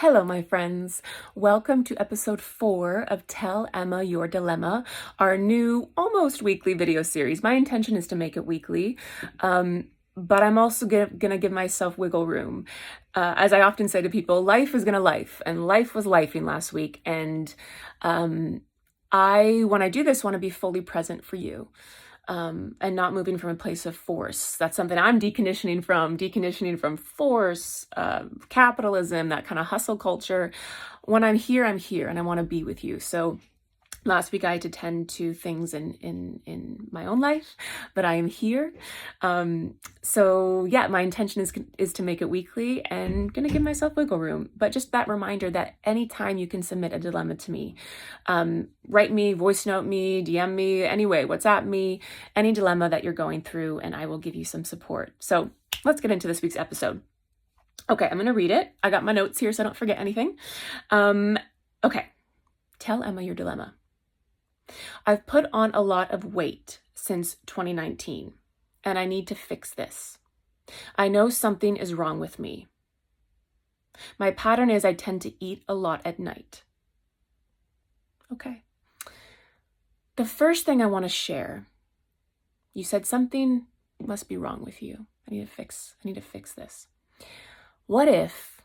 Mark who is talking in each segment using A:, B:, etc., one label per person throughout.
A: Hello, my friends. Welcome to episode 4 of Tell Emma Your Dilemma, our new almost weekly video series. My intention is to make it weekly, but I'm also gonna give myself wiggle room. As I often say to people, life is gonna life, and life was lifing last week, and when I do this, want to be fully present for you. And not moving from a place of force. That's something I'm deconditioning from force, capitalism, that kind of hustle culture. When I'm here, and I want to be with you. So last week I had to tend to things in my own life, but I am here. So yeah, my intention is to make it weekly and gonna give myself wiggle room. But just that reminder that anytime you can submit a dilemma to me, write me, voice note me, DM me, anyway, WhatsApp me, any dilemma that you're going through, and I will give you some support. So let's get into this week's episode. Okay, I'm gonna read it. I got my notes here so I don't forget anything. Okay, tell Emma your dilemma. I've put on a lot of weight since 2019, and I need to fix this. I know something is wrong with me. My pattern is I tend to eat a lot at night. Okay. The first thing I want to share, you said something must be wrong with you. I need to fix this. What if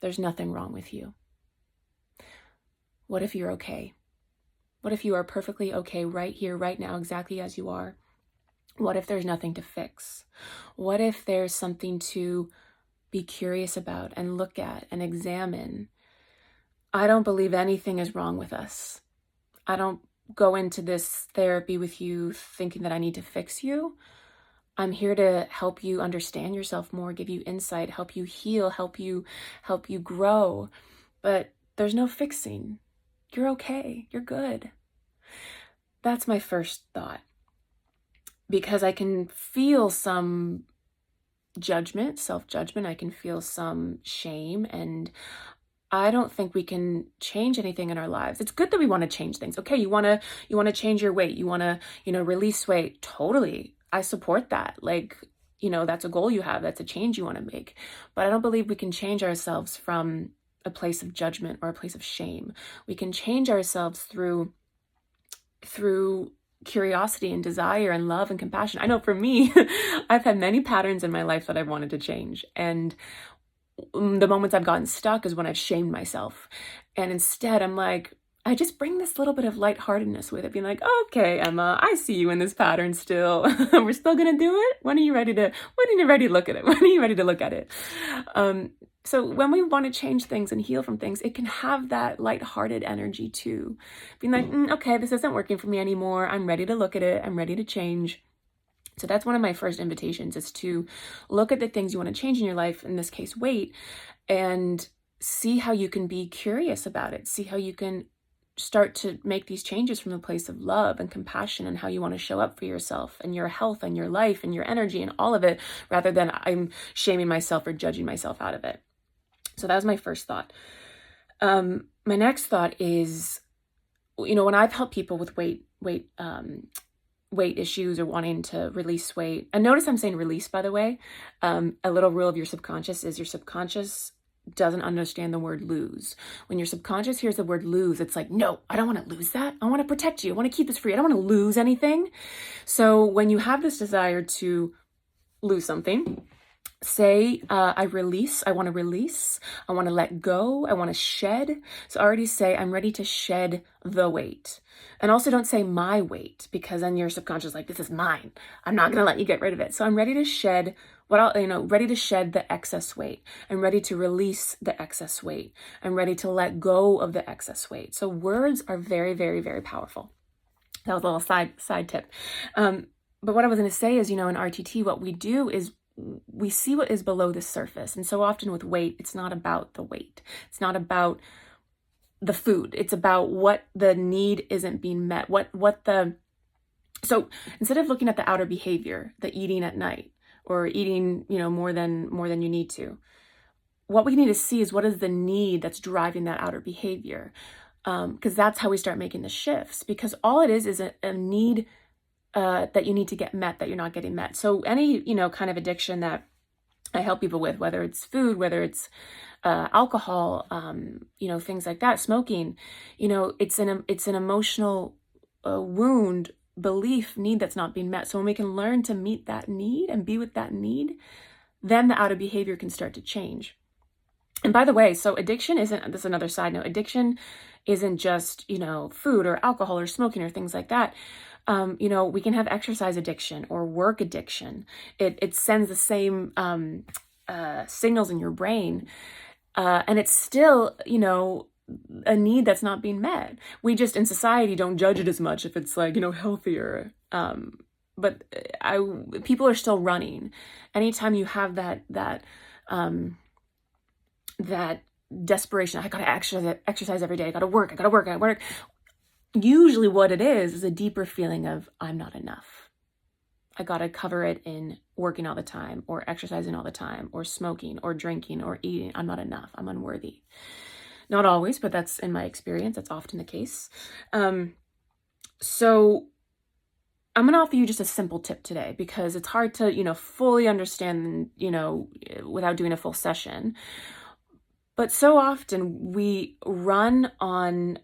A: there's nothing wrong with you? What if you're okay? What if you are perfectly okay right here, right now, exactly as you are? What if there's nothing to fix? What if there's something to be curious about and look at and examine? I don't believe anything is wrong with us. I don't go into this therapy with you thinking that I need to fix you. I'm here to help you understand yourself more, give you insight, help you heal, help you grow. But there's no fixing. You're okay. You're good. That's my first thought. Because I can feel some judgment, self-judgment. I can feel some shame, and I don't think we can change anything in our lives. It's good that we want to change things. Okay, you want to change your weight. You want to, release weight. Totally. I support that. That's a goal you have. That's a change you want to make. But I don't believe we can change ourselves from a place of judgment or a place of shame. We can change ourselves through curiosity and desire and love and compassion. I know for me, I've had many patterns in my life that I've wanted to change. And the moments I've gotten stuck is when I've shamed myself. And instead I'm like, I just bring this little bit of lightheartedness with it, being like, okay, Emma, I see you in this pattern still. We're still gonna do it? When are you ready to look at it? When are you ready to look at it? So when we want to change things and heal from things, it can have that lighthearted energy too. Being like, okay, this isn't working for me anymore. I'm ready to look at it. I'm ready to change. So that's one of my first invitations, is to look at the things you want to change in your life, in this case, weight, and see how you can be curious about it. See how you can start to make these changes from a place of love and compassion, and how you want to show up for yourself and your health and your life and your energy and all of it, rather than I'm shaming myself or judging myself out of it. So that was my first thought. My next thought is, when I've helped people with weight issues or wanting to release weight, and notice I'm saying release, by the way. A little rule of your subconscious is your subconscious doesn't understand the word lose. When your subconscious hears the word lose, it's like, no, I don't want to lose that. I want to protect you. I want to keep this free. I don't want to lose anything. So when you have this desire to lose something, say, I want to release, I want to let go, I want to shed. So already say, I'm ready to shed the weight. And also don't say my weight, because then your subconscious is like, this is mine. I'm not going to let you get rid of it. So I'm ready to shed ready to shed the excess weight. I'm ready to release the excess weight. I'm ready to let go of the excess weight. So words are very, very, very powerful. That was a little side tip. But what I was going to say is, in RTT, what we do is we see what is below the surface. And so often with weight, it's not about the weight. It's not about the food. It's about what the need isn't being met. So instead of looking at the outer behavior, the eating at night or eating, more than you need to, what we need to see is what is the need that's driving that outer behavior. Because that's how we start making the shifts, because all it is a need that you need to get met, that you're not getting met. So any, kind of addiction that I help people with, whether it's food, whether it's alcohol, things like that, smoking. It's an emotional wound, belief, need that's not being met. So when we can learn to meet that need and be with that need, then the outer behavior can start to change. And by the way, so addiction isn't, this is another side note, addiction isn't just, food or alcohol or smoking or things like that. We can have exercise addiction or work addiction. It sends the same signals in your brain. And it's still, a need that's not being met. We just in society don't judge it as much if it's like, healthier. But people are still running. Anytime you have that desperation, I gotta exercise every day, I gotta work. Usually what it is a deeper feeling of I'm not enough. I gotta cover it in working all the time or exercising all the time or smoking or drinking or eating. I'm not enough. I'm unworthy. Not always, but that's in my experience. That's often the case. So I'm going to offer you just a simple tip today because it's hard to, fully understand, without doing a full session. But so often we run on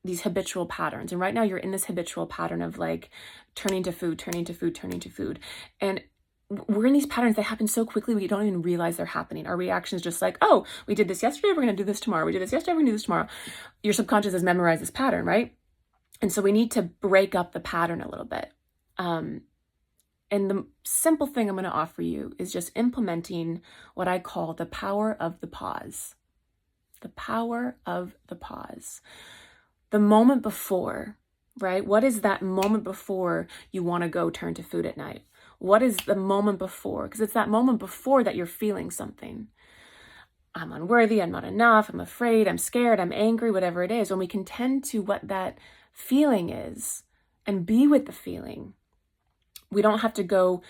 A: these habitual patterns. And right now you're in this habitual pattern of like turning to food. And we're in these patterns that happen so quickly we don't even realize they're happening. Our reaction is just like, oh, we did this yesterday, we're going to do this tomorrow. We did this yesterday, we're going to do this tomorrow. Your subconscious has memorized this pattern, right? And so we need to break up the pattern a little bit. And the simple thing I'm going to offer you is just implementing what I call the power of the pause. The power of the pause. The moment before, right? What is that moment before you want to go turn to food at night? What is the moment before? Because it's that moment before that you're feeling something. I'm unworthy, I'm not enough, I'm afraid, I'm scared, I'm angry, whatever it is. When we can tend to what that feeling is and be with the feeling, we don't have to go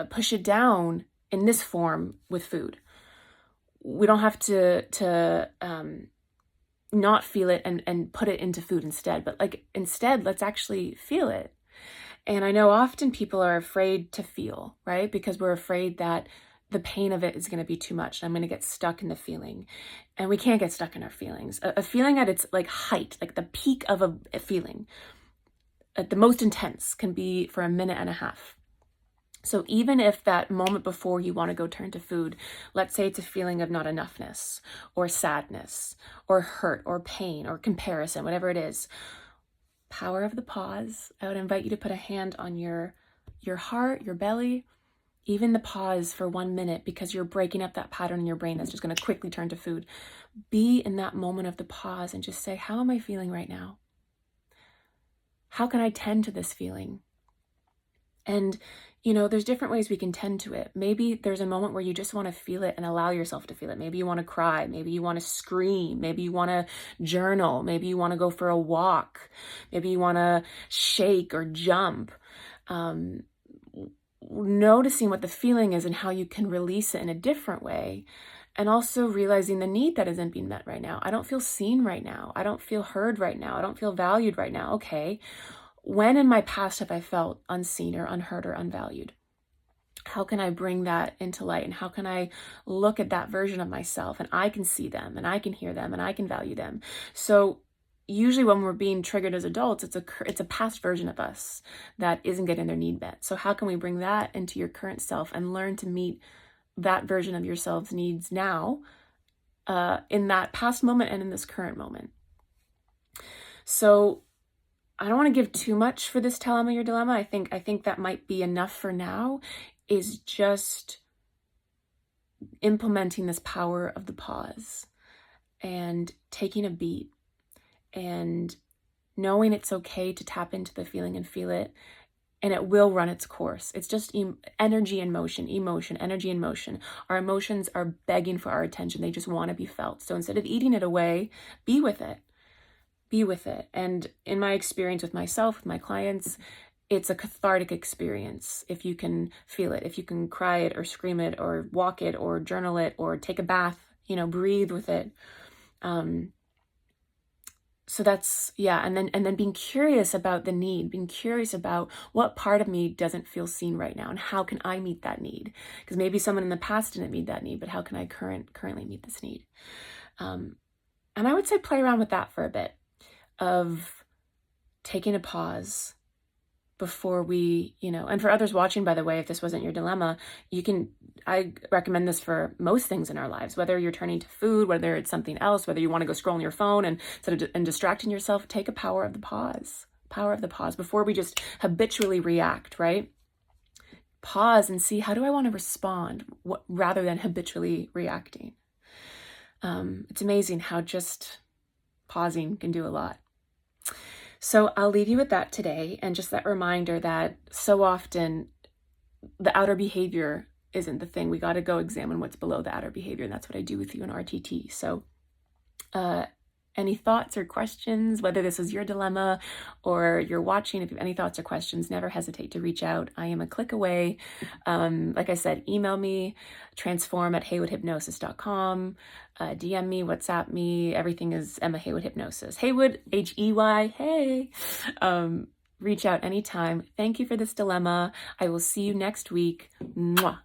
A: push it down in this form with food. We don't have to not feel it and put it into food instead. But instead, let's actually feel it. And I know often people are afraid to feel, right? Because we're afraid that the pain of it is going to be too much. I'm going to get stuck in the feeling. And we can't get stuck in our feelings. A feeling at its height, like the peak of a feeling, at the most intense, can be for a minute and a half. So even if that moment before you want to go turn to food, let's say it's a feeling of not enoughness or sadness or hurt or pain or comparison, whatever it is, power of the pause. I would invite you to put a hand on your heart, your belly, even the pause for 1 minute, because you're breaking up that pattern in your brain that's just going to quickly turn to food. Be in that moment of the pause and just say, how am I feeling right now? How can I tend to this feeling? And, there's different ways we can tend to it. Maybe there's a moment where you just want to feel it and allow yourself to feel it. Maybe you want to cry. Maybe you want to scream. Maybe you want to journal. Maybe you want to go for a walk. Maybe you want to shake or jump. Noticing what the feeling is and how you can release it in a different way. And also realizing the need that isn't being met right now. I don't feel seen right now. I don't feel heard right now. I don't feel valued right now. Okay. When in my past have I felt unseen or unheard or unvalued? How can I bring that into light? And how can I look at that version of myself and I can see them and I can hear them and I can value them? So usually when we're being triggered as adults, it's a past version of us that isn't getting their need met. So how can we bring that into your current self and learn to meet that version of yourself's needs now, in that past moment and in this current moment? So I don't want to give too much for this Tell Emma Your Dilemma. I think that might be enough for now, is just implementing this power of the pause and taking a beat and knowing it's okay to tap into the feeling and feel it, and it will run its course. It's just energy in motion, energy in motion. Our emotions are begging for our attention. They just want to be felt. So instead of eating it away, be with it. Be with it. And in my experience with myself, with my clients, it's a cathartic experience if you can feel it, if you can cry it or scream it or walk it or journal it or take a bath, breathe with it. So that's, yeah. And then being curious about the need, being curious about what part of me doesn't feel seen right now and how can I meet that need? Because maybe someone in the past didn't meet that need, but how can I currently meet this need? And I would say play around with that for a bit, of taking a pause before we, and for others watching, by the way, if this wasn't your dilemma, I recommend this for most things in our lives, whether you're turning to food, whether it's something else, whether you want to go scroll on your phone and and distracting yourself, take a power of the pause before we just habitually react, right? Pause and see, how do I want to respond, rather than habitually reacting. It's amazing how just pausing can do a lot. So I'll leave you with that today, and just that reminder that so often the outer behavior isn't the thing. We got to go examine what's below the outer behavior, and that's what I do with you in RTT. So any thoughts or questions, whether this is your dilemma or you're watching, if you have any thoughts or questions, never hesitate to reach out. I am a click away. Like I said, email me, transform@heywoodhypnosis.com, DM me, WhatsApp me. Everything is Emma Heywood Hypnosis. Heywood, Hey, hey. Reach out anytime. Thank you for this dilemma. I will see you next week. Mwah.